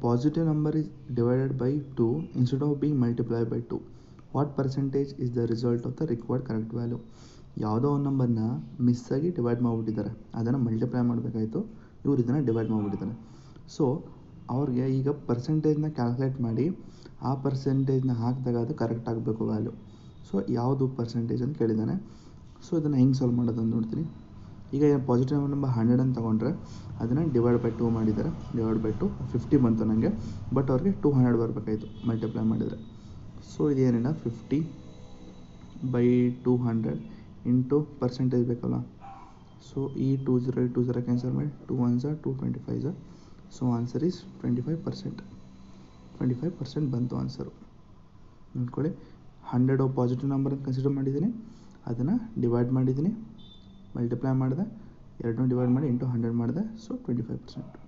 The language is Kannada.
Positive number is divided by 2 instead of being multiplied by 2, what percentage is the result of the required correct value? ಯಾವುದೋ ಒಂದು ನಂಬರ್ನ ಮಿಸ್ಸಾಗಿ ಡಿವೈಡ್ ಮಾಡಿಬಿಟ್ಟಿದ್ದಾರೆ, ಅದನ್ನು ಮಲ್ಟಿಪ್ಲೈ ಮಾಡಬೇಕಾಯಿತು, ಇವ್ರು ಇದನ್ನು ಡಿವೈಡ್ ಮಾಡಿಬಿಟ್ಟಿದ್ದಾರೆ. ಸೊ ಅವ್ರಿಗೆ ಈಗ ಪರ್ಸೆಂಟೇಜ್ನ ಕ್ಯಾಲ್ಕುಲೇಟ್ ಮಾಡಿ ಆ ಪರ್ಸೆಂಟೇಜ್ನ ಹಾಕಿದಾಗ ಅದು ಕರೆಕ್ಟ್ ಆಗಬೇಕು ವ್ಯಾಲ್ಯೂ. ಸೊ ಯಾವುದು ಪರ್ಸೆಂಟೇಜ್ ಅಂತ ಕೇಳಿದ್ದಾನೆ. ಸೊ ಇದನ್ನು ಹೆಂಗೆ ಸಾಲ್ವ್ ಮಾಡೋದು ಅಂತ ನೋಡ್ತೀನಿ. ಈಗ ಪಾಸಿಟಿವ್ ನಂಬರ್ 100 ಅಂತ ತೊಗೊಂಡ್ರೆ ಅದನ್ನು ಡಿವೈಡ್ ಬೈ 2 ಮಾಡಿದ್ದಾರೆ. ಡಿವೈಡ್ ಬೈ 2 50 ಬಂತು ನನಗೆ, ಬಟ್ ಅವ್ರಿಗೆ 200 ಬರಬೇಕಾಯಿತು ಮಲ್ಟಿಪ್ಲೈ ಮಾಡಿದರೆ. ಸೊ ಇದೇನಿಲ್ಲ 50 ಬೈ 200 ಇಂಟು ಪರ್ಸೆಂಟೇಜ್ ಬೇಕಲ್ಲ. ಸೊ ಈ 20 ಕ್ಯಾನ್ಸಲ್ ಮಾಡಿ 2 1s 2 25s. So answer is 25% ಬಂತು ಆನ್ಸರು. ನೋಡ್ಕೊಳ್ಳಿ, 100 ಪಾಸಿಟಿವ್ ನಂಬರ್ ಅಂತ ಕನ್ಸಿಡರ್ ಮಾಡಿದ್ದೀನಿ, ಅದನ್ನು ಡಿವೈಡ್ ಮಾಡಿದ್ದೀನಿ, ಮಲ್ಟಿಪ್ಲೈ ಮಾಡಿದೆ, 2 ಡಿವೈಡ್ ಮಾಡಿ ಇಂಟು 100 ಮಾಡಿದೆ. ಸೊ 25%.